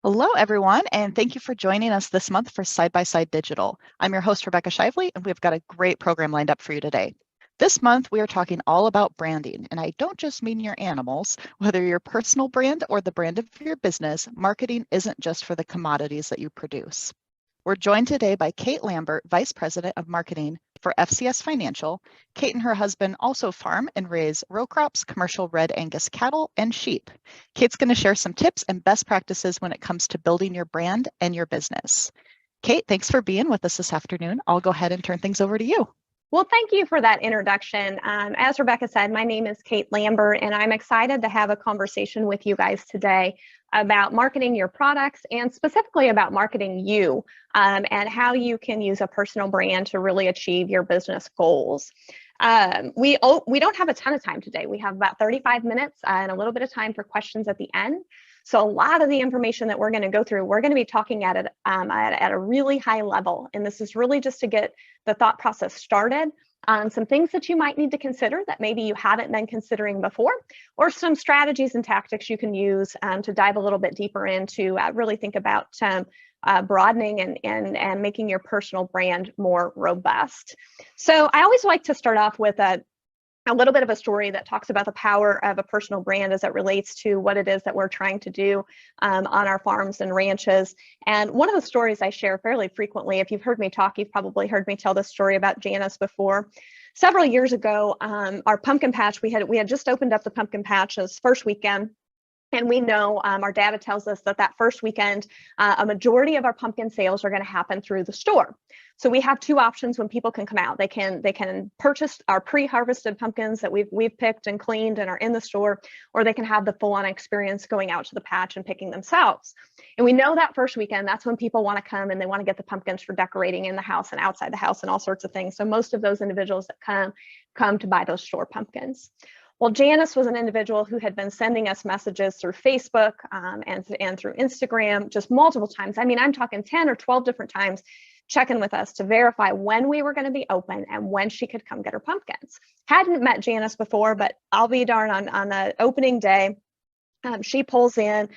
Hello, everyone, and thank you for joining us this month for Side by Side Digital. I'm your host, Rebecca Shively, and we've got a great program lined up for you today. This month, we are talking all about branding, and I don't just mean your animals. Whether your personal brand or the brand of your business, marketing isn't just for the commodities that you produce. We're joined today by Kate Lambert, Vice President of Marketing for FCS Financial. Kate and her husband also farm and raise row crops, commercial red Angus cattle, and sheep. Kate's going to share some tips and best practices when it comes to building your brand and your business. Kate, thanks for being with us this afternoon. I'll go ahead and turn things over to you. Well, thank you for that introduction. As Rebecca said, my name is Kate Lambert, and I'm excited to have a conversation with you guys today about marketing your products and specifically about marketing you and how you can use a personal brand to really achieve your business goals. We don't have a ton of time today. We have about 35 minutes and a little bit of time for questions at the end. So a lot of the information that we're going to go through, we're going to be talking at a really high level. And this is really just to get the thought process started on some things that you might need to consider that maybe you haven't been considering before, or some strategies and tactics you can use to dive a little bit deeper into really think about broadening and making your personal brand more robust. So I always like to start off with a little bit of a story that talks about the power of a personal brand as it relates to what it is that we're trying to do on our farms and ranches. And one of the stories I share fairly frequently, if you've heard me talk, you've probably heard me tell this story about Janice before. Several years ago, our pumpkin patch, we had just opened up the pumpkin patch's first weekend. And we know our data tells us that first weekend, a majority of our pumpkin sales are going to happen through the store. So we have two options when people can come out. They can purchase our pre-harvested pumpkins that we've picked and cleaned and are in the store, or they can have the full-on experience going out to the patch and picking themselves. And we know that first weekend, that's when people want to come and they want to get the pumpkins for decorating in the house and outside the house and all sorts of things. So most of those individuals that come to buy those store pumpkins. Well, Janice was an individual who had been sending us messages through Facebook and through Instagram just multiple times. I mean, I'm talking 10 or 12 different times, checking with us to verify when we were going to be open and when she could come get her pumpkins. Hadn't met Janice before, but I'll be darned, on the opening day, she pulls in,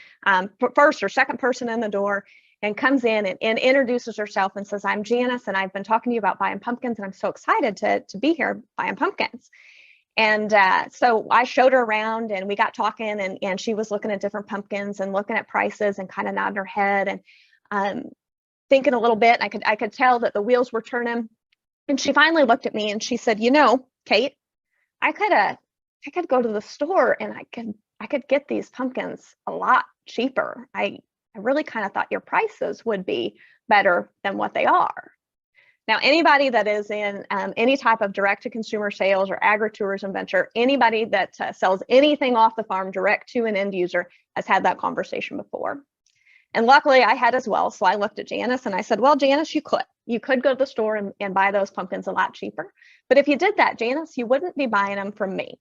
first or second person in the door, and comes in and introduces herself and says, "I'm Janice, and I've been talking to you about buying pumpkins, and I'm so excited to be here buying pumpkins." And so I showed her around and we got talking, and she was looking at different pumpkins and looking at prices and kind of nodding her head and thinking a little bit. And I could tell that the wheels were turning. And she finally looked at me and she said, "You know, Kate, I could go to the store and I could get these pumpkins a lot cheaper. I really kind of thought your prices would be better than what they are." Now, anybody that is in any type of direct-to-consumer sales or agritourism venture, anybody that sells anything off the farm direct to an end user has had that conversation before. And luckily, I had as well. So I looked at Janice and I said, "Well, Janice, you could go to the store and buy those pumpkins a lot cheaper. But if you did that, Janice, you wouldn't be buying them from me."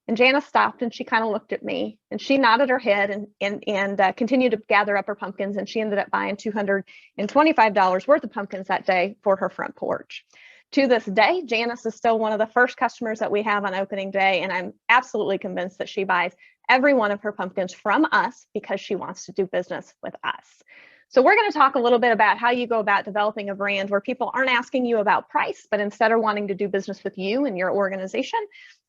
And Janice stopped and she kind of looked at me and she nodded her head and continued to gather up her pumpkins. And she ended up buying $225 worth of pumpkins that day for her front porch. To this day, Janice is still one of the first customers that we have on opening day. And I'm absolutely convinced that she buys every one of her pumpkins from us because she wants to do business with us. So we're going to talk a little bit about how you go about developing a brand where people aren't asking you about price, but instead are wanting to do business with you and your organization.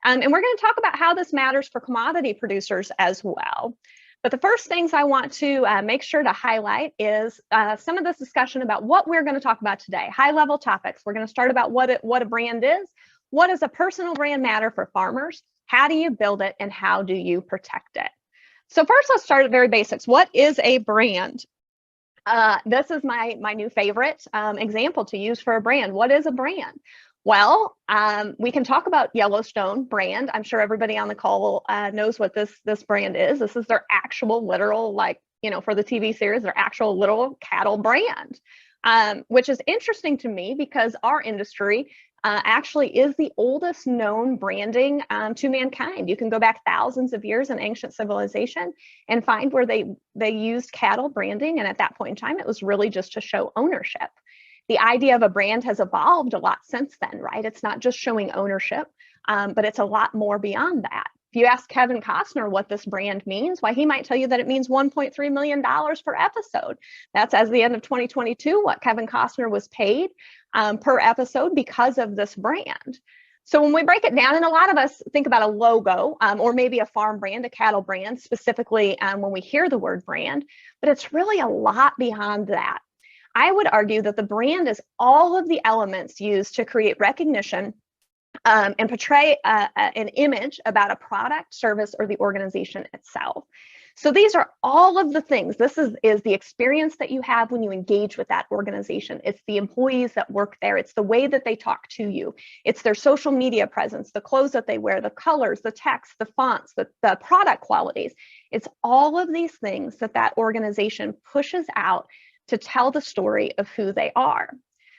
And we're going to talk about how this matters for commodity producers as well. But the first things I want to make sure to highlight is some of this discussion about what we're going to talk about today, high-level topics. We're going to start about what a brand is. What does a personal brand matter for farmers? How do you build it and how do you protect it? So first, let's start at very basics. What is a brand? This is my new favorite example to use for a brand. What is a brand? Well, we can talk about Yellowstone brand. I'm sure everybody on the call knows what this brand is. This is their actual literal, for the TV series, their actual literal cattle brand, which is interesting to me because our industry actually is the oldest known branding to mankind. You can go back thousands of years in ancient civilization and find where they used cattle branding. And at that point in time, it was really just to show ownership. The idea of a brand has evolved a lot since then, right? It's not just showing ownership, but it's a lot more beyond that. If you ask Kevin Costner what this brand means, why, he might tell you that it means $1.3 million per episode. That's, as the end of 2022, what Kevin Costner was paid per episode because of this brand. So when we break it down, and a lot of us think about a logo or maybe a farm brand, a cattle brand, specifically when we hear the word brand, but it's really a lot beyond that. I would argue that the brand is all of the elements used to create recognition and portray an image about a product, service, or the organization itself. So these are all of the things. This is the experience that you have when you engage with that organization. It's the employees that work there. It's the way that they talk to you. It's their social media presence, the clothes that they wear, the colors, the text, the fonts, the product qualities. It's all of these things that organization pushes out to tell the story of who they are.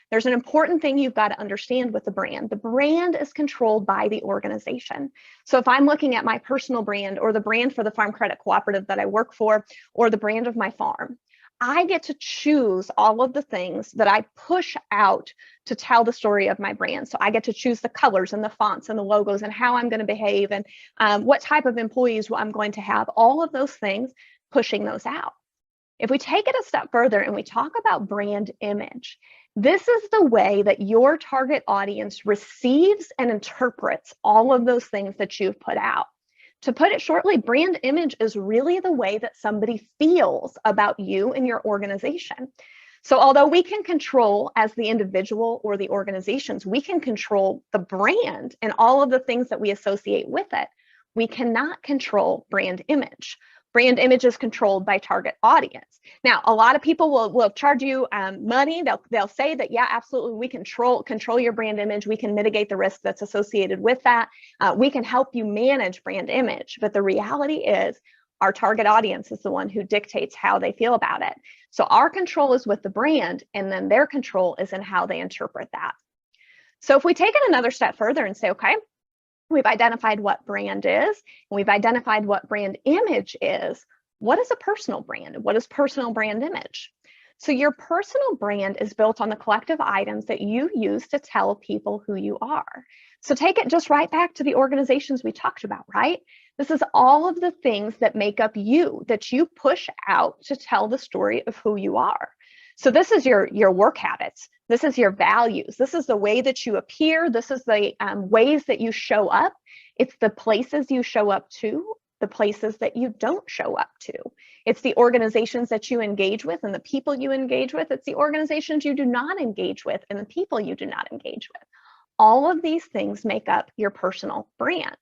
There's an important thing you've got to understand with the brand. The brand is controlled by the organization. So if I'm looking at my personal brand or the brand for the Farm Credit Cooperative that I work for, or the brand of my farm, I get to choose all of the things that I push out to tell the story of my brand. So I get to choose the colors and the fonts and the logos and how I'm going to behave and what type of employees I'm going to have, all of those things, pushing those out. If we take it a step further and we talk about brand image, this is the way that your target audience receives and interprets all of those things that you've put out. To put it shortly, brand image is really the way that somebody feels about you and your organization. So although we can control, as the individual or the organizations, we can control the brand and all of the things that we associate with it, we cannot control brand image. Brand image is controlled by target audience. Now, a lot of people will charge you money. They'll say that, yeah, absolutely, we control your brand image. We can mitigate the risk that's associated with that. We can help you manage brand image. But the reality is our target audience is the one who dictates how they feel about it. So our control is with the brand, and then their control is in how they interpret that. So if we take it another step further and say, okay, we've identified what brand is, and we've identified what brand image is. What is a personal brand? What is personal brand image? So your personal brand is built on the collective items that you use to tell people who you are. So take it just right back to the organizations we talked about, right? This is all of the things that make up you, that you push out to tell the story of who you are. So this is your work habits. This is your values. This is the way that you appear. This is the ways that you show up. It's the places you show up to, the places that you don't show up to. It's the organizations that you engage with and the people you engage with. It's the organizations you do not engage with and the people you do not engage with. All of these things make up your personal brand.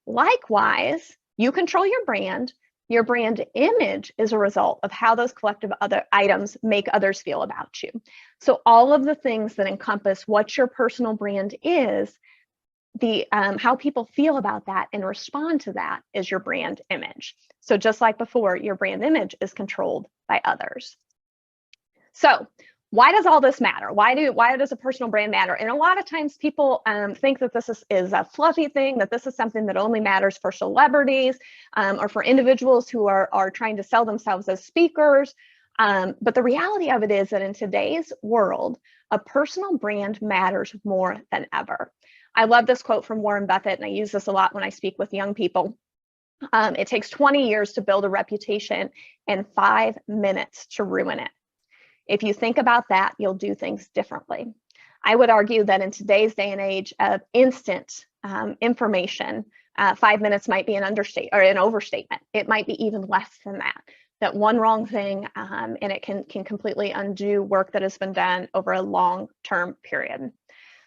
Likewise, you control your brand. Your brand image is a result of how those collective other items make others feel about you. So all of the things that encompass what your personal brand is, how people feel about that and respond to that is your brand image. So just like before, your brand image is controlled by others. So why does all this matter? Why does a personal brand matter? And a lot of times people think that this is a fluffy thing, that this is something that only matters for celebrities or for individuals who are trying to sell themselves as speakers. But the reality of it is that in today's world, a personal brand matters more than ever. I love this quote from Warren Buffett, and I use this a lot when I speak with young people. It takes 20 years to build a reputation and 5 minutes to ruin it. If you think about that, you'll do things differently. I would argue that in today's day and age of instant information, 5 minutes might be an overstatement. It might be even less than that. That one wrong thing and it can completely undo work that has been done over a long-term period.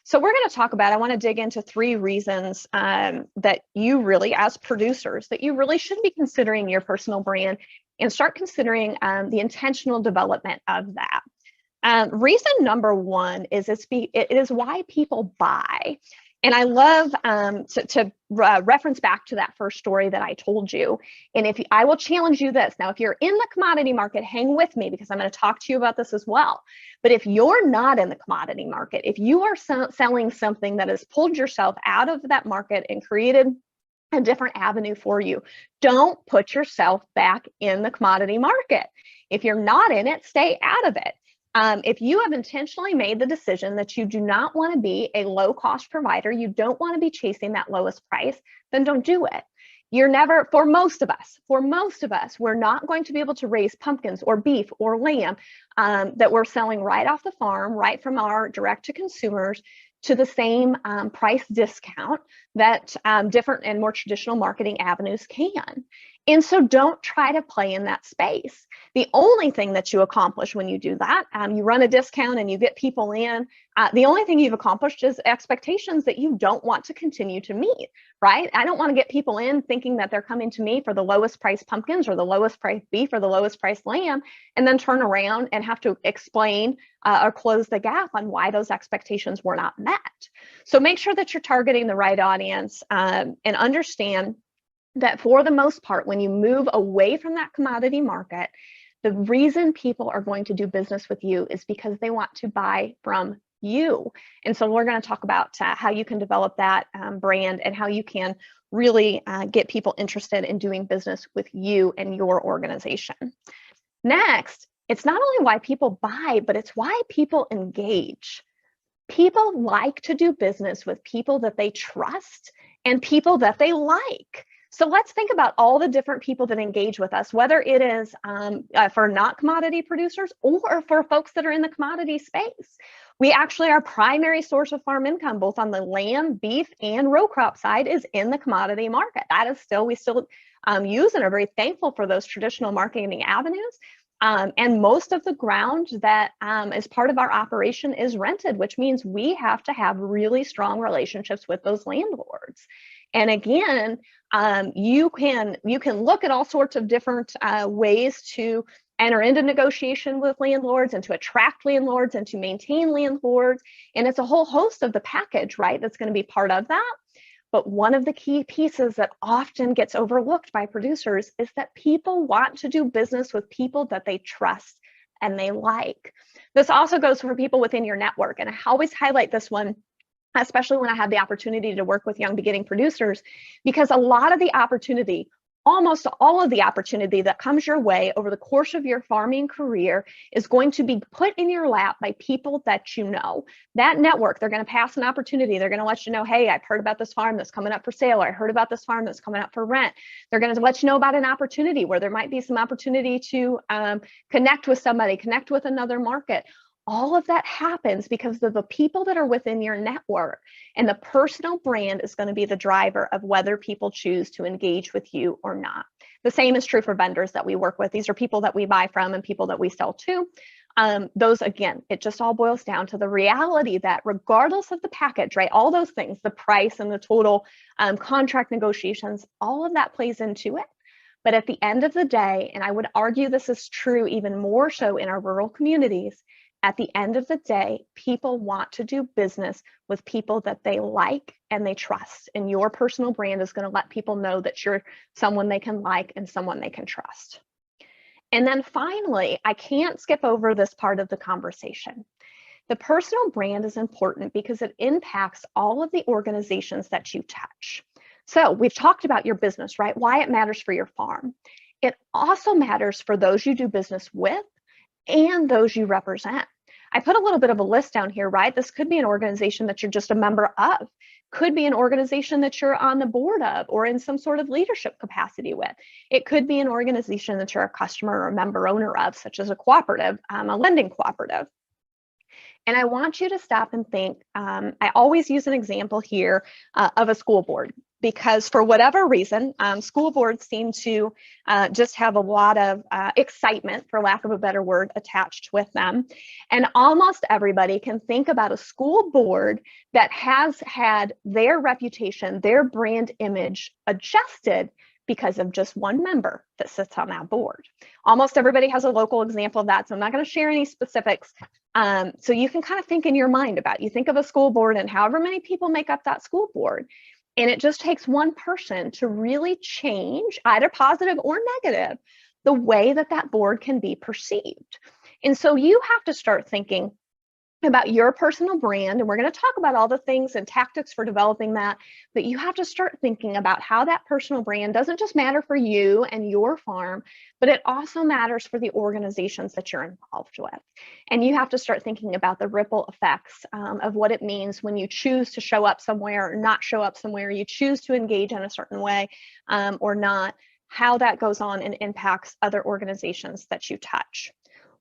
So we're going to talk about, I want to dig into 3 reasons that you really, as producers, that you really should be considering your personal brand and start considering the intentional development of that. Reason number 1 is it is why people buy. And I love to reference back to that first story that I told you. And I will challenge you this. Now, if you're in the commodity market, hang with me because I'm going to talk to you about this as well. But if you're not in the commodity market, if you are selling something that has pulled yourself out of that market and created a different avenue for you, don't put yourself back in the commodity market. If you're not in it, stay out of it. If you have intentionally made the decision that you do not want to be a low-cost provider, you don't want to be chasing that lowest price, then don't do it. You're never, for most of us, we're not going to be able to raise pumpkins or beef or lamb that we're selling right off the farm, right from our direct to consumers, to the same price discount that different and more traditional marketing avenues can. And so don't try to play in that space. The only thing that you accomplish when you do that, you run a discount and you get people in, the only thing you've accomplished is expectations that you don't want to continue to meet, right? I don't want to get people in thinking that they're coming to me for the lowest price pumpkins or the lowest price beef or the lowest price lamb, and then turn around and have to explain or close the gap on why those expectations were not met. So make sure that you're targeting the right audience and understand that for the most part, when you move away from that commodity market, the reason people are going to do business with you is because they want to buy from you. And so we're going to talk about how you can develop that brand and how you can really get people interested in doing business with you and your organization. Next, it's not only why people buy, but it's why people engage. People like to do business with people that they trust and people that they like. So let's think about all the different people that engage with us, whether it is for not commodity producers or for folks that are in the commodity space. We actually, our primary source of farm income, both on the lamb, beef, and row crop side, is in the commodity market. That is still, we still use and are very thankful for those traditional marketing avenues. And most of the ground that is part of our operation is rented, which means we have to have really strong relationships with those landlords. And again, you can look at all sorts of different ways to enter into negotiation with landlords and to attract landlords and to maintain landlords. And it's a whole host of the package, right, that's going to be part of that. But one of the key pieces that often gets overlooked by producers is that people want to do business with people that they trust and they like. This also goes for people within your network. And I always highlight this one, especially when I have the opportunity to work with young beginning producers, because a lot of the opportunity, almost all of the opportunity that comes your way over the course of your farming career is going to be put in your lap by people that you know. That network, they're going to pass an opportunity. They're going to let you know, hey, I've heard about this farm that's coming up for sale, or I heard about this farm that's coming up for rent. They're going to let you know about an opportunity where there might be some opportunity to connect with somebody, connect with another market. All of that happens because of the people that are within your network, and the personal brand is going to be the driver of whether people choose to engage with you or not. The same is true for vendors that we work with. These are people that we buy from and people that we sell to. Those, again, it just all boils down to the reality that regardless of the package, right, all those things, the price and the total contract negotiations, all of that plays into it. But at the end of the day, and I would argue this is true even more so in our rural communities, at the end of the day, people want to do business with people that they like and they trust. And your personal brand is going to let people know that you're someone they can like and someone they can trust. And then finally, I can't skip over this part of the conversation. The personal brand is important because it impacts all of the organizations that you touch. So we've talked about your business, right? Why it matters for your farm. It also matters for those you do business with and those you represent. I put a little bit of a list down here, right? This could be an organization that you're just a member of, could be an organization that you're on the board of or in some sort of leadership capacity with. It could be an organization that you're a customer or a member owner of, such as a cooperative, a lending cooperative. And I want you to stop and think, I always use an example here of a school board, because for whatever reason, school boards seem to just have a lot of excitement, for lack of a better word, attached with them. And almost everybody can think about a school board that has had their reputation, their brand image adjusted because of just one member that sits on that board. Almost everybody has a local example of that, so I'm not going to share any specifics. So you can kind of think in your mind about, you think of a school board and however many people make up that school board. And it just takes one person to really change, either positive or negative, the way that that board can be perceived. And so you have to start thinking, about your personal brand, and we're going to talk about all the things and tactics for developing that, but you have to start thinking about how that personal brand doesn't just matter for you and your farm, but it also matters for the organizations that you're involved with. And you have to start thinking about the ripple effects of what it means when you choose to show up somewhere or not show up somewhere, you choose to engage in a certain way or not, how that goes on and impacts other organizations that you touch.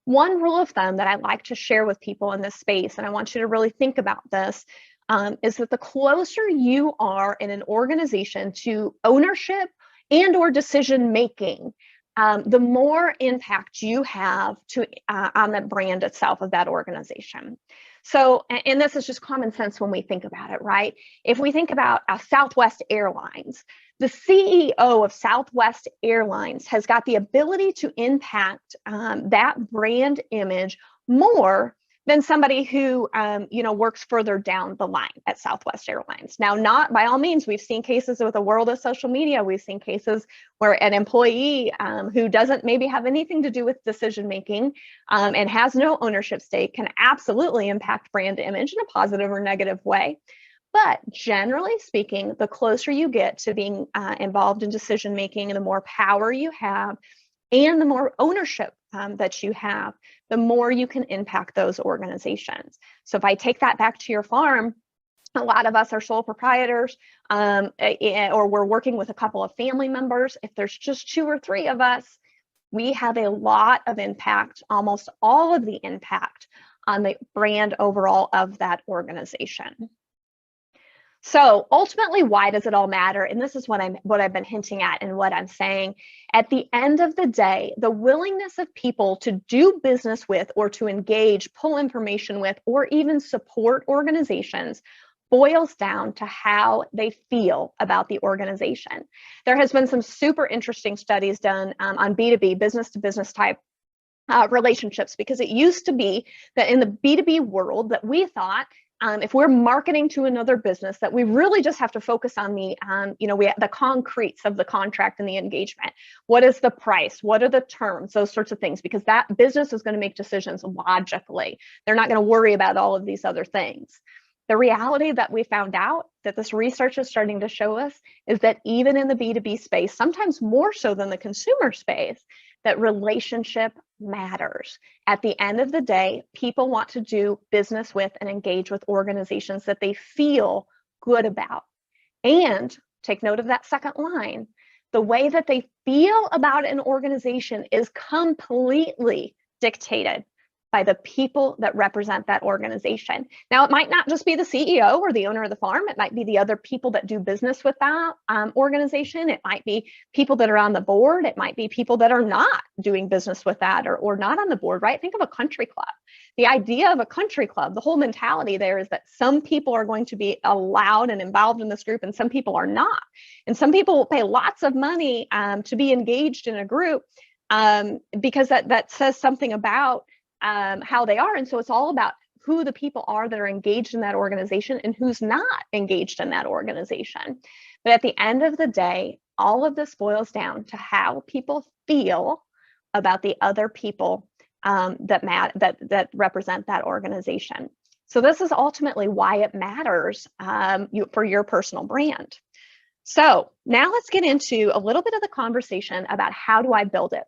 One rule of thumb that I like to share with people in this space, and I want you to really think about this, is that the closer you are in an organization to ownership and or decision making, the more impact you have on the brand itself of that organization. So, and this is just common sense when we think about it, right? If we think about Southwest Airlines, the CEO of Southwest Airlines has got the ability to impact that brand image more than somebody who works further down the line at Southwest Airlines. Now, not by all means, we've seen cases with the world of social media. We've seen cases where an employee who doesn't maybe have anything to do with decision making and has no ownership stake can absolutely impact brand image in a positive or negative way. But generally speaking, the closer you get to being involved in decision making and the more power you have and the more ownership that you have, the more you can impact those organizations. So if I take that back to your farm, a lot of us are sole proprietors or we're working with a couple of family members. If there's just 2 or 3 of us, we have a lot of impact, almost all of the impact on the brand overall of that organization. So ultimately, why does it all matter? And this is what I've been hinting at and what I'm saying. At the end of the day, the willingness of people to do business with or to engage, pull information with, or even support organizations boils down to how they feel about the organization. There has been some super interesting studies done on B2B, business to business type relationships, because it used to be that in the B2B world that we thought if we're marketing to another business, that we really just have to focus on the concretes of the contract and the engagement. What is the price? What are the terms? Those sorts of things, because that business is going to make decisions logically. They're not going to worry about all of these other things. The reality that we found out that this research is starting to show us is that even in the B2B space, sometimes more so than the consumer space, that relationship matters. At the end of the day, people want to do business with and engage with organizations that they feel good about. And take note of that second line. The way that they feel about an organization is completely dictated by the people that represent that organization. Now, it might not just be the CEO or the owner of the farm. It might be the other people that do business with that organization. It might be people that are on the board. It might be people that are not doing business with that or not on the board, right? Think of a country club. The idea of a country club, the whole mentality there is that some people are going to be allowed and involved in this group and some people are not. And some people will pay lots of money to be engaged in a group because that says something about how they are. And so it's all about who the people are that are engaged in that organization and who's not engaged in that organization. But at the end of the day, all of this boils down to how people feel about the other people that represent that organization. So this is ultimately why it matters for your personal brand. So now let's get into a little bit of the conversation about how do I build it.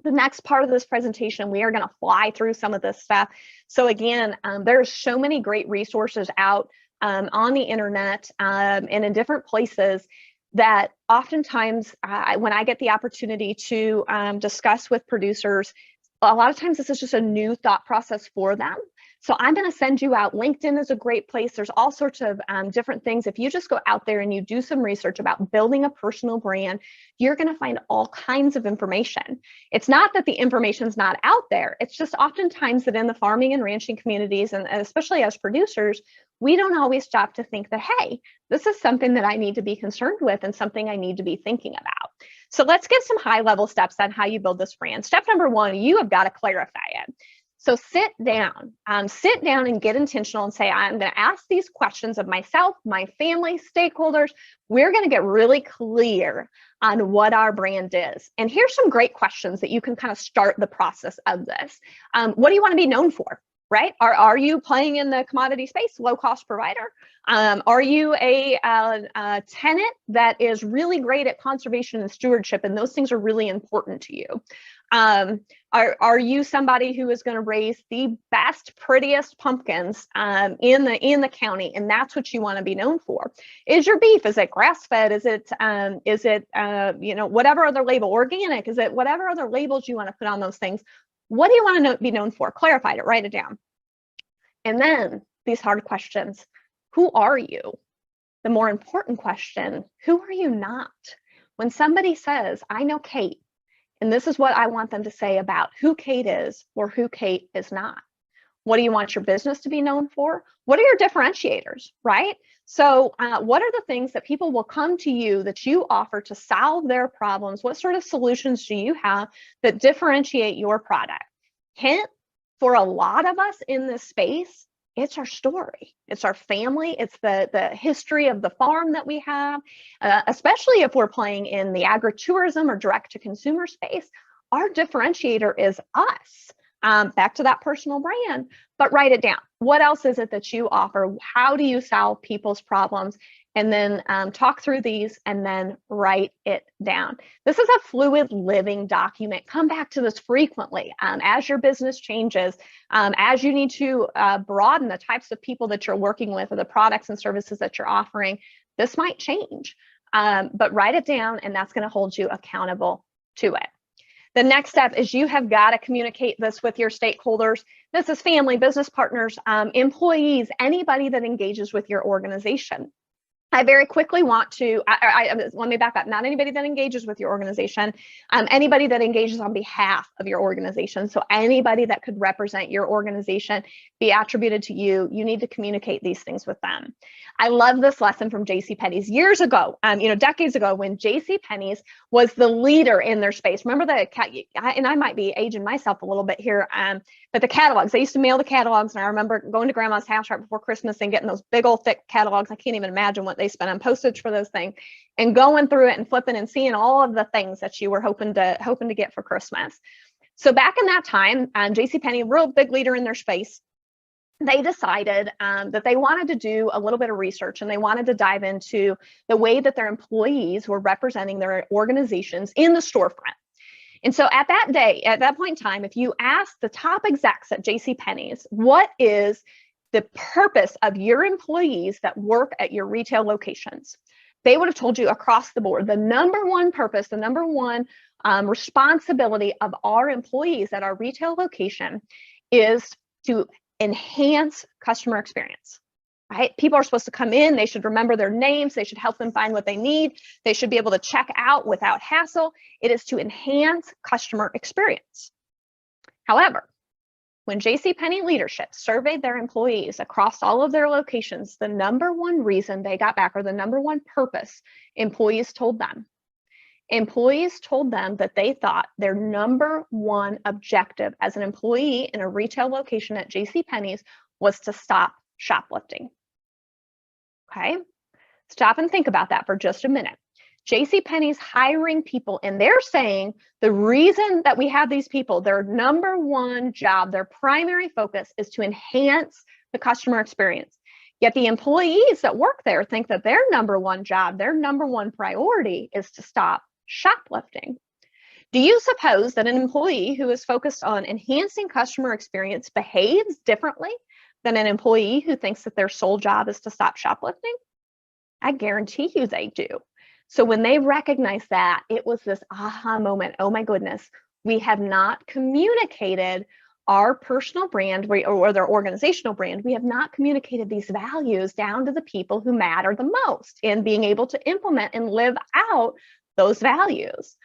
The next part of this presentation, we are going to fly through some of this stuff. So again, there's so many great resources out on the internet and in different places that oftentimes when I get the opportunity to discuss with producers, a lot of times this is just a new thought process for them. So I'm going to send you out. LinkedIn is a great place. There's all sorts of different things. If you just go out there and you do some research about building a personal brand, you're going to find all kinds of information. It's not that the information's not out there. It's just oftentimes that in the farming and ranching communities, and especially as producers, we don't always stop to think that, hey, this is something that I need to be concerned with and something I need to be thinking about. So let's get some high-level steps on how you build this brand. Step number 1, you have got to clarify it. So sit down and get intentional and say, I'm going to ask these questions of myself, my family, stakeholders. We're going to get really clear on what our brand is. And here's some great questions that you can kind of start the process of this. What do you want to be known for? right? Are you playing in the commodity space, low cost provider? Are you a tenant that is really great at conservation and stewardship, and those things are really important to you? Are you somebody who is going to raise the best, prettiest pumpkins in the county, and that's what you want to be known for? Is your beef, is it grass fed? Is it whatever other label, organic? Is it whatever other labels you want to put on those things? What do you want to be known for? Clarify it, write it down. And then these hard questions. Who are you? The more important question, who are you not? When somebody says, I know Kate, and this is what I want them to say about who Kate is or who Kate is not. What do you want your business to be known for? What are your differentiators, right? So what are the things that people will come to you that you offer to solve their problems? What sort of solutions do you have that differentiate your product? Hint, for a lot of us in this space, it's our story. It's our family. It's the history of the farm that we have, especially if we're playing in the agritourism or direct-to-consumer space. Our differentiator is us. Back to that personal brand, but write it down. What else is it that you offer? How do you solve people's problems? And then talk through these and then write it down. This is a fluid living document. Come back to this frequently as your business changes, as you need to broaden the types of people that you're working with or the products and services that you're offering. This might change, but write it down, and that's going to hold you accountable to it. The next step is you have got to communicate this with your stakeholders. This is family, business partners, employees, anybody that engages with your organization. I very quickly want to, let me back up, not anybody that engages with your organization, anybody that engages on behalf of your organization. So anybody that could represent your organization, be attributed to you, you need to communicate these things with them. I love this lesson from JCPenney's years ago, decades ago, when JCPenney's was the leader in their space. Remember and I might be aging myself a little bit here, but the catalogs, they used to mail the catalogs, and I remember going to grandma's house right before Christmas and getting those big old thick catalogs. I can't even imagine what they spent on postage for those things, and going through it and flipping and seeing all of the things that you were hoping to get for Christmas. So back in that time, JCPenney, real big leader in their space, they decided that they wanted to do a little bit of research, and they wanted to dive into the way that their employees were representing their organizations in the storefront. And so at that point in time, if you ask the top execs at JCPenney's, what is the purpose of your employees that work at your retail locations, they would have told you across the board, the number one purpose, the number one responsibility of our employees at our retail location is to enhance customer experience. Right? People are supposed to come in, they should remember their names, they should help them find what they need, they should be able to check out without hassle. It is to enhance customer experience. However, when JCPenney leadership surveyed their employees across all of their locations, the number one reason they got back, or the number one purpose employees told them that they thought their number one objective as an employee in a retail location at JCPenney's was to stop shoplifting. Okay, stop and think about that for just a minute. JCPenney's hiring people, and they're saying the reason that we have these people, their number one job, their primary focus is to enhance the customer experience. Yet the employees that work there think that their number one job, their number one priority is to stop shoplifting. Do you suppose that an employee who is focused on enhancing customer experience behaves differently than an employee who thinks that their sole job is to stop shoplifting? I guarantee you they do. So when they recognized that, it was this aha moment. Oh my goodness, we have not communicated our personal brand or their organizational brand. We have not communicated these values down to the people who matter the most in being able to implement and live out those values.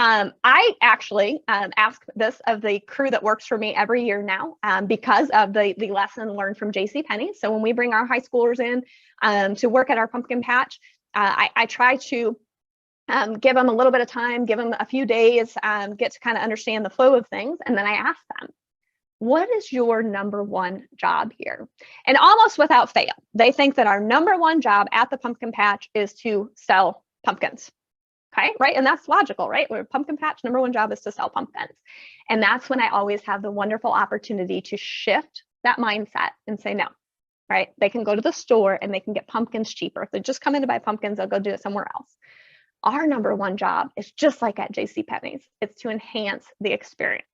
I actually ask this of the crew that works for me every year now because of the lesson learned from JCPenney. So when we bring our high schoolers in to work at our pumpkin patch, I try to give them a little bit of time, give them a few days, get to kind of understand the flow of things. And then I ask them, what is your number one job here? And almost without fail, they think that our number one job at the pumpkin patch is to sell pumpkins. Okay, right? And that's logical, right? We're a pumpkin patch, number one job is to sell pumpkins. And that's when I always have the wonderful opportunity to shift that mindset and say no, right? They can go to the store and they can get pumpkins cheaper. If they just come in to buy pumpkins, they'll go do it somewhere else. Our number one job is just like at JCPenney's. It's to enhance the experience,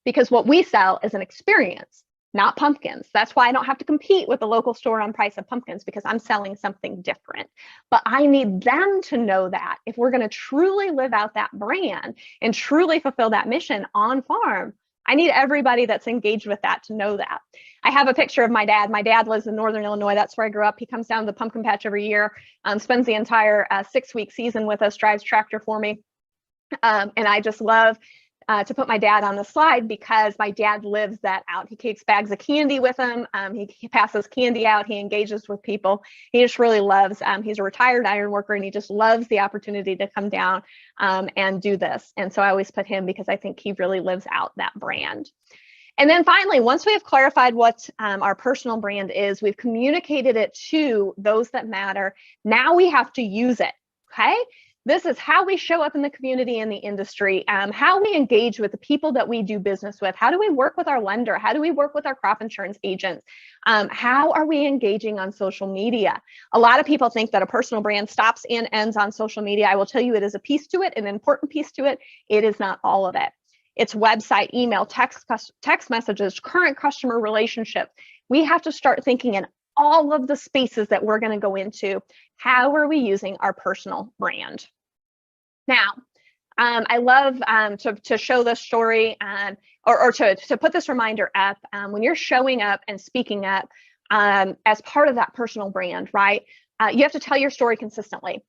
because what we sell is an experience, not pumpkins. That's why I don't have to compete with the local store on price of pumpkins, because I'm selling something different. But I need them to know that if we're going to truly live out that brand and truly fulfill that mission on farm, I need everybody that's engaged with that to know that. I have a picture of my dad. My dad lives in Northern Illinois. That's where I grew up. He comes down to the pumpkin patch every year, spends the entire 6-week season with us, drives tractor for me. And I just love to put my dad on the slide, because my dad lives that out. He keeps bags of candy with him. He passes candy out. He engages with people. He just really loves, he's a retired iron worker, and he just loves the opportunity to come down and do this. And so I always put him, because I think he really lives out that brand. And then finally, once we have clarified what our personal brand is, we've communicated it to those that matter. Now we have to use it, okay? This is how we show up in the community and the industry, how we engage with the people that we do business with. How do we work with our lender? How do we work with our crop insurance agents? How are we engaging on social media? A lot of people think that a personal brand stops and ends on social media. I will tell you, it is a piece to it, an important piece to it. It is not all of it. It's website, email, text messages, current customer relationships. We have to start thinking in all of the spaces that we're going to go into. How are we using our personal brand? Now, I love to show this story or to put this reminder up when you're showing up and speaking up as part of that personal brand, right? You have to tell your story consistently.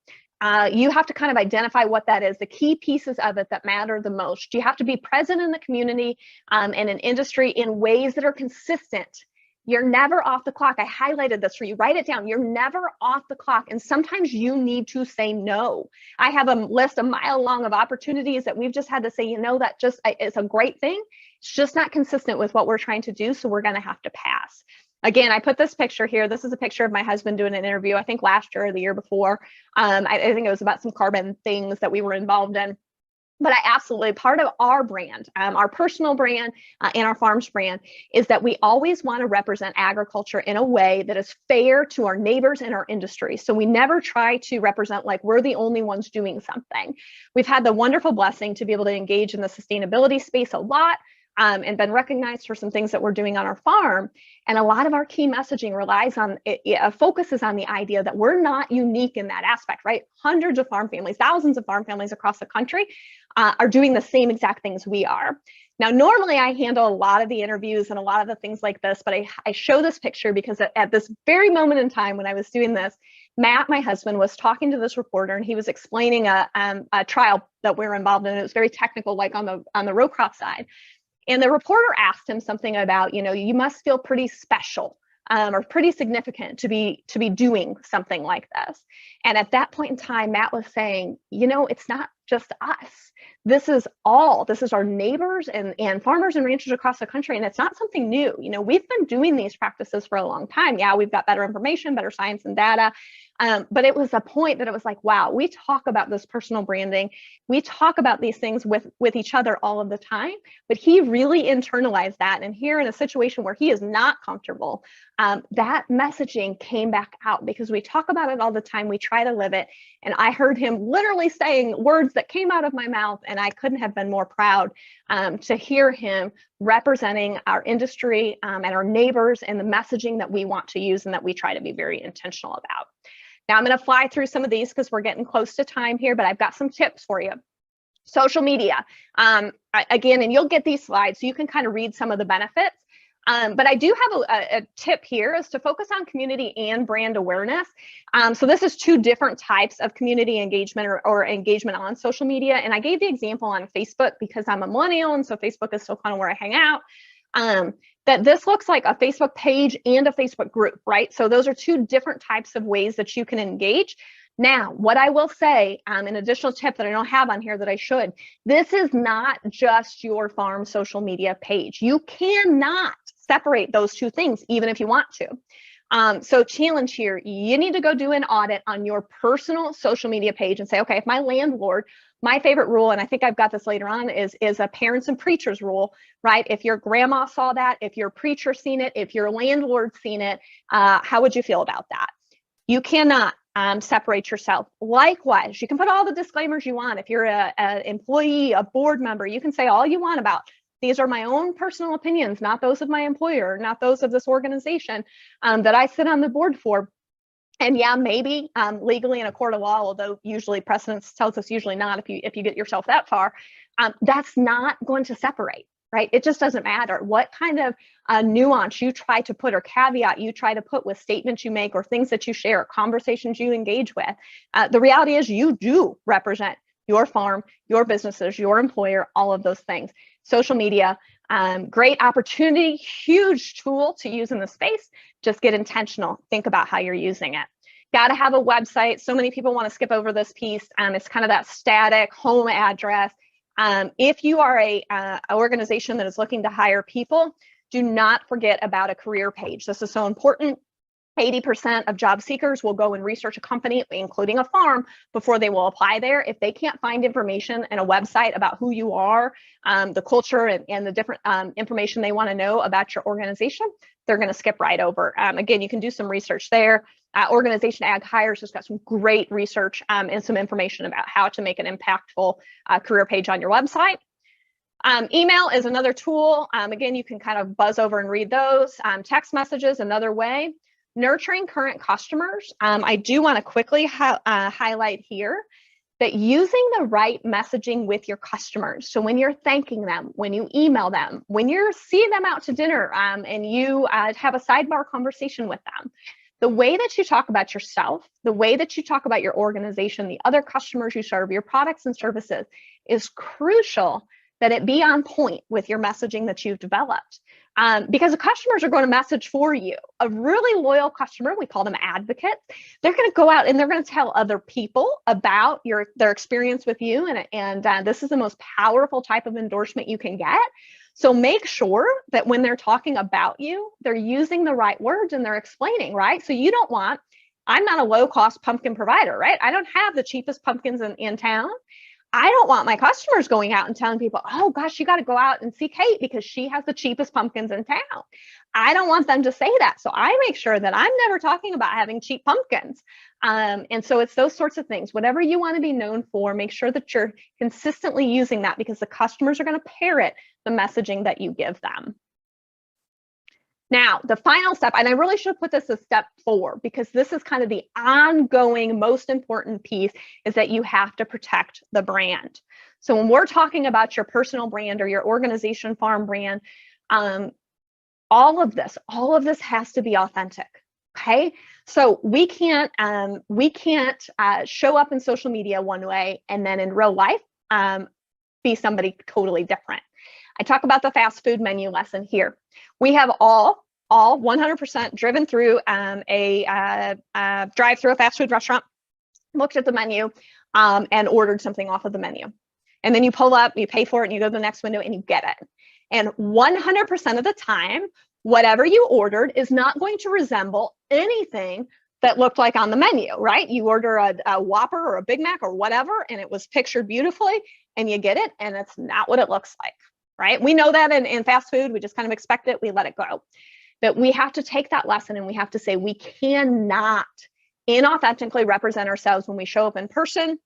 You have to kind of identify what that is, the key pieces of it that matter the most. You have to be present in the community and in industry in ways that are consistent. You're never off the clock. I highlighted this for you. Write it down. You're never off the clock. And sometimes you need to say no. I have a list a mile long of opportunities that we've just had to say, you know, that just is a great thing. It's just not consistent with what we're trying to do. So we're going to have to pass. Again, I put this picture here. This is a picture of my husband doing an interview, I think last year or the year before. I think it was about some carbon things that we were involved in. But I absolutely, part of our brand, our personal brand and our farms brand, is that we always want to represent agriculture in a way that is fair to our neighbors in our industry. So we never try to represent like we're the only ones doing something. We've had the wonderful blessing to be able to engage in the sustainability space a lot. And been recognized for some things that we're doing on our farm. And a lot of our key messaging relies on, focuses on the idea that we're not unique in that aspect, right? Hundreds of farm families, thousands of farm families across the country are doing the same exact things we are. Now, normally I handle a lot of the interviews and a lot of the things like this, but I show this picture because at this very moment in time when I was doing this, Matt, my husband, was talking to this reporter, and he was explaining a trial that we're involved in. It was very technical, like on the row crop side. And the reporter asked him something about, you know, you must feel pretty special or pretty significant to be doing something like this. And at that point in time, Matt was saying, you know, it's not just us. This is our neighbors and farmers and ranchers across the country. And it's not something new. You know, we've been doing these practices for a long time. Yeah, we've got better information, better science and data. But it was a point that it was like, wow, we talk about this personal branding. We talk about these things with each other all of the time, but he really internalized that. And here in a situation where he is not comfortable, that messaging came back out because we talk about it all the time. We try to live it. And I heard him literally saying words that came out of my mouth, and I couldn't have been more proud to hear him representing our industry and our neighbors and the messaging that we want to use and that we try to be very intentional about. Now I'm going to fly through some of these because we're getting close to time here, but I've got some tips for you. Social media, again, and you'll get these slides so you can kind of read some of the benefits. But I do have a tip here is to focus on community and brand awareness. So this is two different types of community engagement or engagement on social media. And I gave the example on Facebook because I'm a millennial, and so Facebook is still kind of where I hang out. That this looks like a Facebook page and a Facebook group, right? So those are two different types of ways that you can engage. Now, what I will say, an additional tip that I don't have on here that I should, this is not just your farm social media page. You cannot separate those two things, even if you want to. So challenge here, you need to go do an audit on your personal social media page and say, okay, if my landlord, my favorite rule, and I think I've got this later on, is a parents and preachers rule, right? If your grandma saw that, if your preacher seen it, if your landlord seen it, how would you feel about that? You cannot separate yourself. Likewise, you can put all the disclaimers you want. If you're an employee, a board member, you can say all you want about, these are my own personal opinions, not those of my employer, not those of this organization that I sit on the board for. And yeah, maybe legally in a court of law, although usually precedence tells us usually not if you get yourself that far, that's not going to separate, right? It just doesn't matter what kind of nuance you try to put or caveat you try to put with statements you make or things that you share, conversations you engage with. The reality is you do represent your farm, your businesses, your employer, all of those things. Social media, great opportunity, huge tool to use in the space. Just get intentional. Think about how you're using it. Got to have a website. So many people want to skip over this piece. It's kind of that static home address. If you are an organization that is looking to hire people, do not forget about a career page. This is so important. 80% of job seekers will go and research a company, including a farm, before they will apply there. If they can't find information in a website about who you are, the culture, and the different information they want to know about your organization, they're going to skip right over. Again, you can do some research there. Organization Ag Hires has got some great research and some information about how to make an impactful career page on your website. Email is another tool. Again, you can kind of buzz over and read those. Text messages, another way. Nurturing current customers. I do want to quickly highlight here that using the right messaging with your customers. So when you're thanking them, when you email them, when you're seeing them out to dinner and you have a sidebar conversation with them, the way that you talk about yourself, the way that you talk about your organization, the other customers you serve, your products and services is crucial that it be on point with your messaging that you've developed. Because the customers are going to message for you. A really loyal customer, we call them advocates, they're going to go out and they're going to tell other people about their experience with you. And this is the most powerful type of endorsement you can get. So make sure that when they're talking about you, they're using the right words and they're explaining, right? So you don't want, I'm not a low-cost pumpkin provider, right? I don't have the cheapest pumpkins in town. I don't want my customers going out and telling people, oh gosh, you got to go out and see Kate because she has the cheapest pumpkins in town. I don't want them to say that. So I make sure that I'm never talking about having cheap pumpkins. And so it's those sorts of things. Whatever you want to be known for, make sure that you're consistently using that because the customers are going to parrot the messaging that you give them. Now, the final step, and I really should put this as step 4 because this is kind of the ongoing most important piece, is that you have to protect the brand. So when we're talking about your personal brand or your organization farm brand, all of this has to be authentic. Okay, so we can't show up in social media one way and then in real life be somebody totally different. I talk about the fast food menu lesson here. We have all 100% driven through a drive-through a fast food restaurant, looked at the menu, and ordered something off of the menu. And then you pull up, you pay for it, and you go to the next window and you get it. And 100% of the time, whatever you ordered is not going to resemble anything that looked like on the menu, right? You order a Whopper or a Big Mac or whatever, and it was pictured beautifully, and you get it, and it's not what it looks like, right? We know that in fast food, we just kind of expect it, we let it go. But we have to take that lesson and we have to say we cannot inauthentically represent ourselves when we show up in person.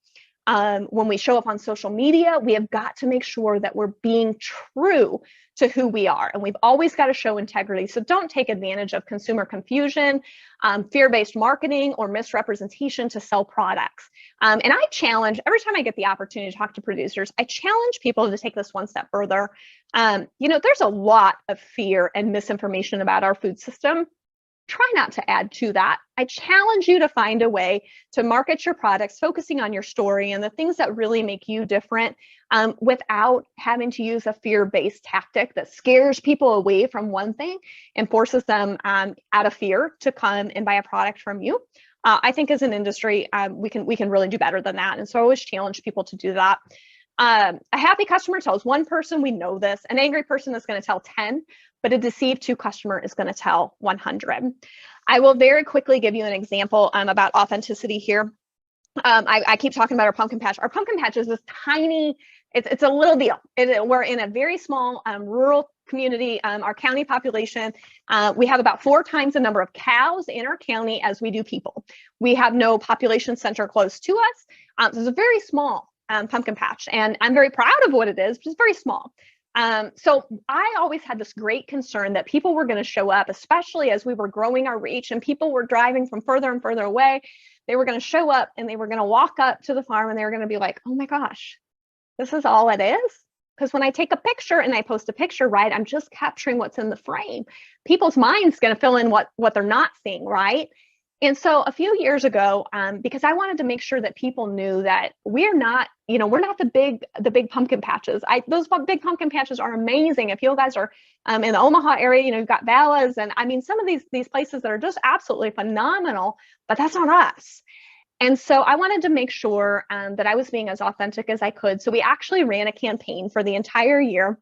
When we show up on social media, we have got to make sure that we're being true to who we are. And we've always got to show integrity. So don't take advantage of consumer confusion, fear-based marketing, or misrepresentation to sell products. And I challenge, every time I get the opportunity to talk to producers, I challenge people to take this one step further. There's a lot of fear and misinformation about our food system. Try not to add to that. I challenge you to find a way to market your products, focusing on your story and the things that really make you different, without having to use a fear-based tactic that scares people away from one thing and forces them out of fear to come and buy a product from you. I think as an industry, we can really do better than that. And so I always challenge people to do that. A happy customer tells one person, we know this. An angry person is going to tell 10, but a deceived 2 customer is going to tell 100. I will very quickly give you an example about authenticity here. I keep talking about our pumpkin patch. Our pumpkin patch is this tiny, it's a little deal. We're in a very small rural community. Our county population, we have about 4 times the number of cows in our county as we do people. We have no population center close to us. So it's a very small pumpkin patch, and I'm very proud of what it is, but it's very small. So I always had this great concern that people were going to show up, especially as we were growing our reach and people were driving from further and further away. They were going to show up and they were going to walk up to the farm and they were going to be like, oh my gosh, this is all it is. Because when I take a picture and I post a picture, right, I'm just capturing what's in the frame. People's mind's going to fill in what they're not seeing, right? And so a few years ago, because I wanted to make sure that people knew that we're not the big pumpkin patches. Those big pumpkin patches are amazing. If you guys are in the Omaha area, you've got Bella's, and I mean some of these places that are just absolutely phenomenal, but that's not us. And so I wanted to make sure that I was being as authentic as I could. So we actually ran a campaign for the entire year.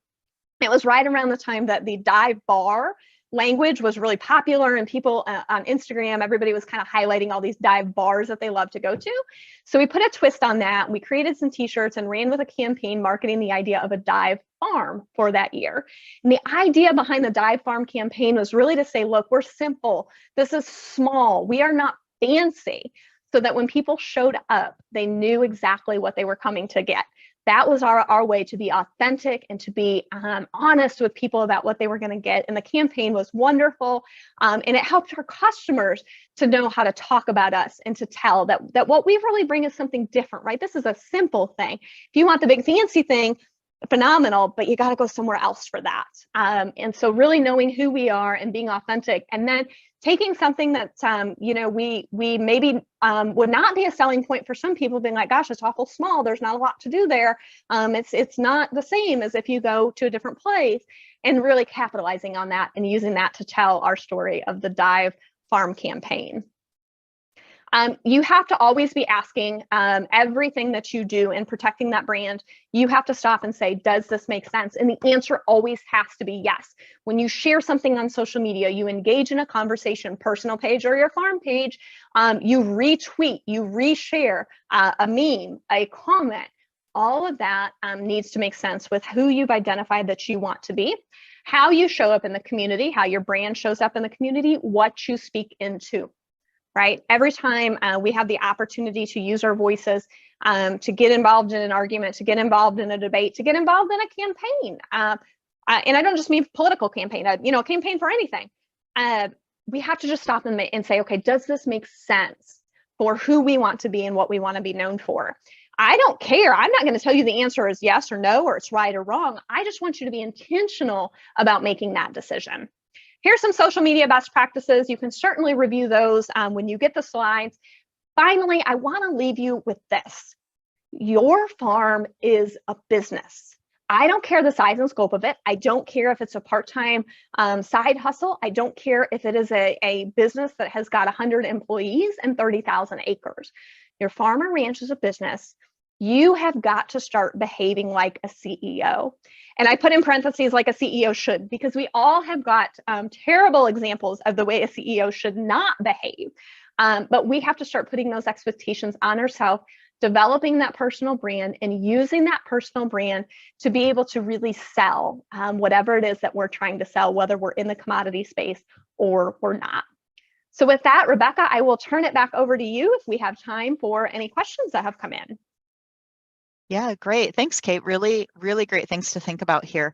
It was right around the time that the dive bar language was really popular, and people on Instagram, everybody was kind of highlighting all these dive bars that they love to go to. So we put a twist on that. We created some t-shirts and ran with a campaign marketing the idea of a dive farm for that year. And the idea behind the dive farm campaign was really to say, look, we're simple. This is small. We are not fancy. So that when people showed up, they knew exactly what they were coming to get. That was our way to be authentic and to be honest with people about what they were going to get. And the campaign was wonderful. And it helped our customers to know how to talk about us and to tell that what we really bring is something different, right? This is a simple thing. If you want the big fancy thing, phenomenal, but you got to go somewhere else for that. And so really knowing who we are and being authentic, and then taking something that we maybe would not be a selling point for some people, being like, gosh, it's awful small, there's not a lot to do there, it's not the same as if you go to a different place, and really capitalizing on that and using that to tell our story of the dive farm campaign. You have to always be asking everything that you do and protecting that brand. You have to stop and say, does this make sense? And the answer always has to be yes. When you share something on social media, you engage in a conversation, personal page or your farm page, you retweet, you reshare a meme, a comment. All of that needs to make sense with who you've identified that you want to be, how you show up in the community, how your brand shows up in the community, what you speak into. Right? Every time we have the opportunity to use our voices, to get involved in an argument, to get involved in a debate, to get involved in a campaign. And I don't just mean political campaign, campaign for anything. We have to just stop and say, okay, does this make sense for who we want to be and what we want to be known for? I don't care. I'm not going to tell you the answer is yes or no, or it's right or wrong. I just want you to be intentional about making that decision. Here's some social media best practices. You can certainly review those when you get the slides. Finally, I want to leave you with this. Your farm is a business. I don't care the size and scope of it. I don't care if it's a part-time side hustle. I don't care if it is a business that has got 100 employees and 30,000 acres. Your farm or ranch is a business. You have got to start behaving like a CEO. And I put in parentheses like a CEO should, because we all have got terrible examples of the way a CEO should not behave. But we have to start putting those expectations on ourselves, developing that personal brand and using that personal brand to be able to really sell whatever it is that we're trying to sell, whether we're in the commodity space or we're not. So with that, Rebecca, I will turn it back over to you if we have time for any questions that have come in. Yeah, great. Thanks, Kate. Really, really great things to think about here.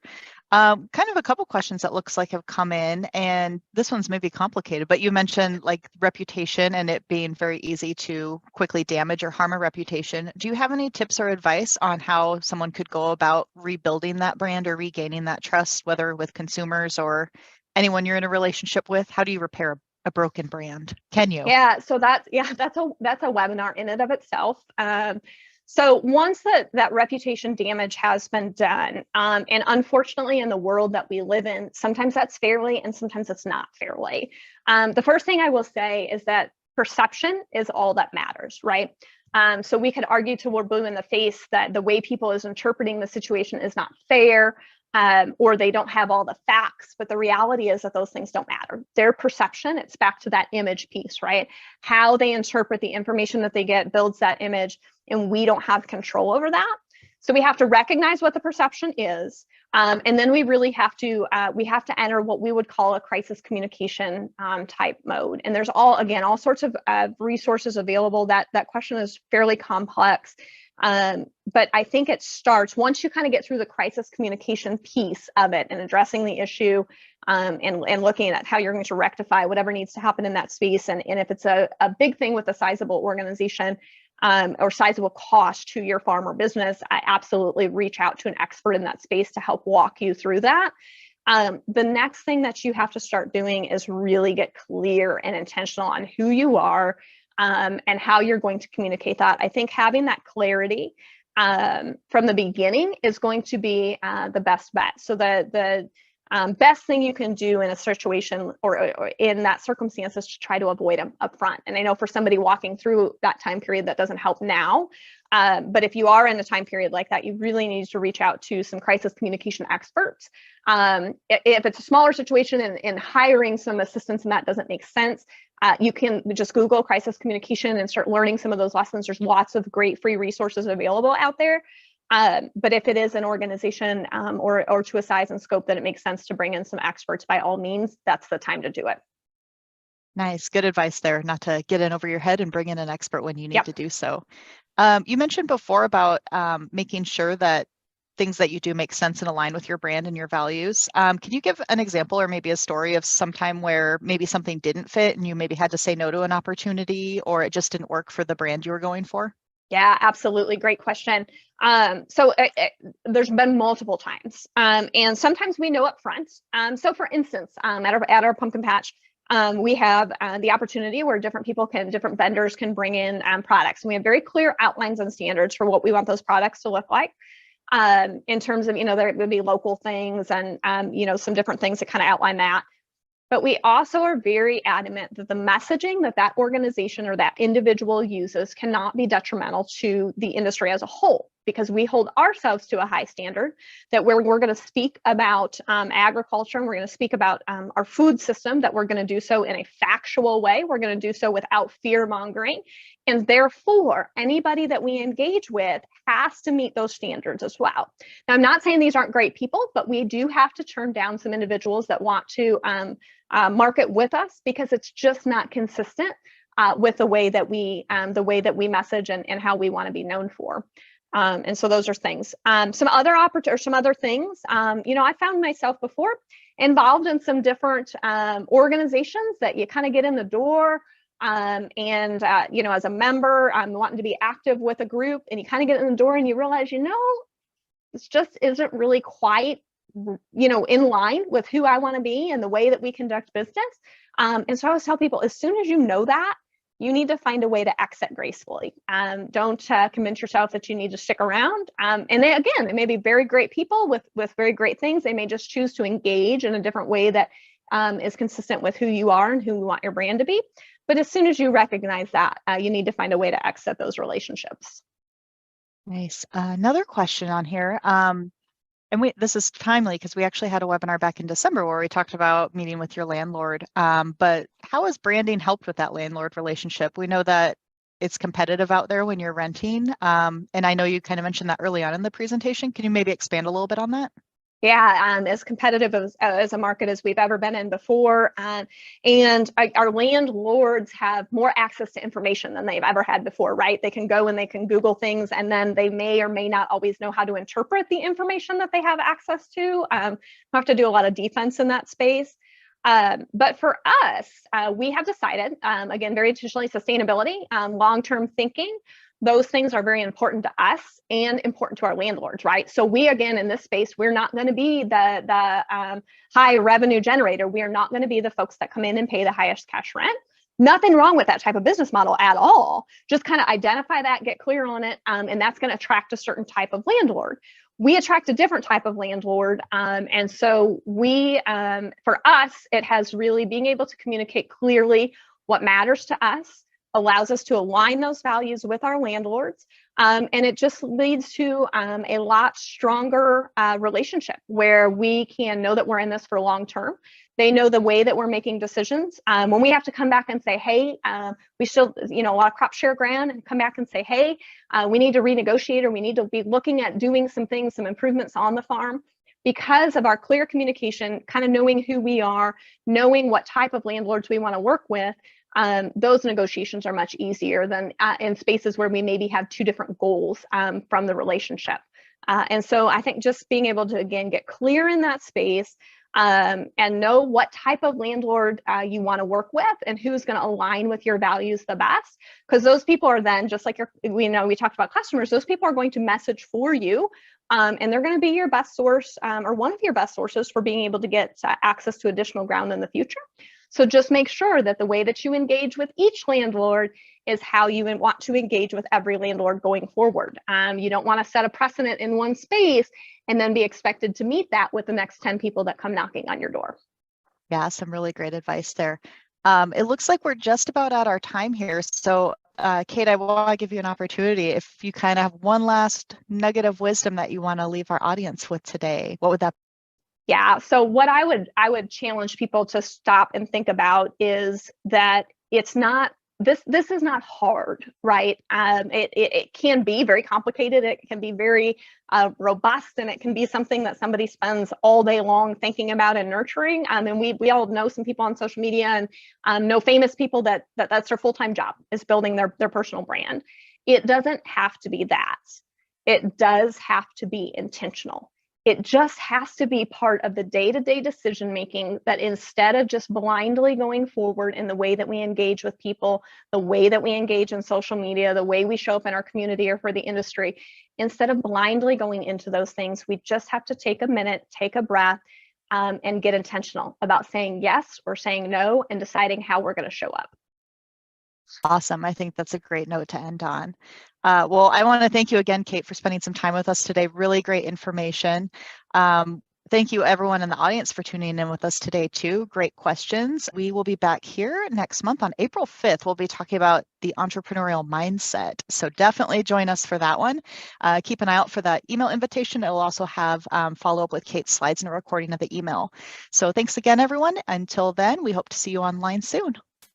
Kind of a couple questions that looks like have come in, and this one's maybe complicated, but you mentioned like reputation and it being very easy to quickly damage or harm a reputation. Do you have any tips or advice on how someone could go about rebuilding that brand or regaining that trust, whether with consumers or anyone you're in a relationship with? How do you repair a broken brand? Can you? Yeah, so that's a webinar in and of itself. So once that reputation damage has been done, and unfortunately in the world that we live in, sometimes that's fairly and sometimes it's not fairly. The first thing I will say is that perception is all that matters, right? So we could argue till we're blue in the face that the way people is interpreting the situation is not fair, or they don't have all the facts. But the reality is that those things don't matter. Their perception, it's back to that image piece, right? How they interpret the information that they get builds that image, and we don't have control over that. So we have to recognize what the perception is. And then we really have to enter what we would call a crisis communication type mode. And there's all sorts of resources available. That question is fairly complex. But I think it starts once you kind of get through the crisis communication piece of it and addressing the issue, and looking at how you're going to rectify whatever needs to happen in that space. And if it's a big thing with a sizable organization, or sizable cost to your farm or business, I absolutely reach out to an expert in that space to help walk you through that. The next thing that you have to start doing is really get clear and intentional on who you are, and how you're going to communicate that. I think having that clarity from the beginning is going to be the best bet. So the best thing you can do in a situation or in that circumstance is to try to avoid them up front. And I know for somebody walking through that time period, that doesn't help now. But if you are in a time period like that, you really need to reach out to some crisis communication experts. If it's a smaller situation and hiring some assistance and that doesn't make sense, you can just Google crisis communication and start learning some of those lessons. There's lots of great free resources available out there. But if it is an organization or to a size and scope that it makes sense to bring in some experts, by all means, that's the time to do it. Nice. Good advice there, not to get in over your head and bring in an expert when you need to do so. You mentioned before about making sure that things that you do make sense and align with your brand and your values. Can you give an example or maybe a story of some time where maybe something didn't fit and you maybe had to say no to an opportunity, or it just didn't work for the brand you were going for? Yeah, absolutely. Great question. So there's been multiple times, and sometimes we know up front. So for instance, at our pumpkin patch, we have the opportunity where different vendors can bring in products. And we have very clear outlines and standards for what we want those products to look like. In terms of, there would be local things and, some different things that kind of outline that. But we also are very adamant that the messaging that organization or that individual uses cannot be detrimental to the industry as a whole, because we hold ourselves to a high standard that we're going to speak about agriculture, and we're going to speak about our food system, that we're going to do so in a factual way. We're going to do so without fear mongering. And therefore, anybody that we engage with has to meet those standards as well. Now, I'm not saying these aren't great people, but we do have to turn down some individuals that want to market with us, because it's just not consistent with the way that we message and how we want to be known for. And so those are things. Some other things. I found myself before involved in some different organizations that you kind of get in the door. As a member, wanting to be active with a group, and you kind of get in the door and you realize, this just isn't really quite, in line with who I want to be and the way that we conduct business. And so I always tell people, as soon as you know that, you need to find a way to exit gracefully. Don't convince yourself that you need to stick around. And they may be very great people with very great things. They may just choose to engage in a different way that is consistent with who you are and who you want your brand to be. But as soon as you recognize that, you need to find a way to exit those relationships. Nice. Another question on here. This is timely because we actually had a webinar back in December where we talked about meeting with your landlord. But how has branding helped with that landlord relationship? We know that it's competitive out there when you're renting. And I know you kind of mentioned that early on in the presentation. Can you maybe expand a little bit on that? Yeah, as competitive as a market as we've ever been in before. And our landlords have more access to information than they've ever had before, right? They can go and they can Google things, and then they may or may not always know how to interpret the information that they have access to. We have to do a lot of defense in that space. But for us, we have decided, again, very intentionally, sustainability, long-term thinking. Those things are very important to us and important to our landlords, right? So we, again, in this space, we're not going to be the high revenue generator. We are not going to be the folks that come in and pay the highest cash rent. Nothing wrong with that type of business model at all. Just kind of identify that, get clear on it, and that's going to attract a certain type of landlord. We attract a different type of landlord. And so for us, it has really being able to communicate clearly what matters to us, allows us to align those values with our landlords. And it just leads to a lot stronger relationship where we can know that we're in this for long term. They know the way that we're making decisions. When we have to come back and say, hey, we still, a lot of crop share ground, and come back and say, hey, we need to renegotiate, or we need to be looking at doing some things, some improvements on the farm. Because of our clear communication, kind of knowing who we are, knowing what type of landlords we want to work with, those negotiations are much easier than in spaces where we maybe have two different goals from the relationship. And so I think just being able to, again, get clear in that space and know what type of landlord you want to work with and who's going to align with your values the best. Because those people are then, just like we talked about customers, those people are going to message for you. And they're going to be your best source or one of your best sources for being able to get access to additional ground in the future. So just make sure that the way that you engage with each landlord is how you want to engage with every landlord going forward. You don't want to set a precedent in one space and then be expected to meet that with the next 10 people that come knocking on your door. Yeah, some really great advice there. It looks like we're just about at our time here. So Kate, I want to give you an opportunity. If you kind of have one last nugget of wisdom that you want to leave our audience with today, what would that be? Yeah, so what I would challenge people to stop and think about is that it's not, this is not hard, right? It can be very complicated. It can be very robust, and it can be something that somebody spends all day long thinking about and nurturing. And we all know some people on social media and know famous people that's their full-time job, is building their personal brand. It doesn't have to be that. It does have to be intentional. It just has to be part of the day-to-day decision making, that instead of just blindly going forward in the way that we engage with people, the way that we engage in social media, the way we show up in our community or for the industry, instead of blindly going into those things, we just have to take a minute, take a breath, and get intentional about saying yes or saying no and deciding how we're going to show up. Awesome. I think that's a great note to end on. Well, I want to thank you again, Kate, for spending some time with us today. Really great information. Thank you, everyone in the audience, for tuning in with us today, too. Great questions. We will be back here next month on April 5th. We'll be talking about the entrepreneurial mindset. So definitely join us for that one. Keep an eye out for that email invitation. It will also have follow-up with Kate's slides and a recording of the email. So thanks again, everyone. Until then, we hope to see you online soon.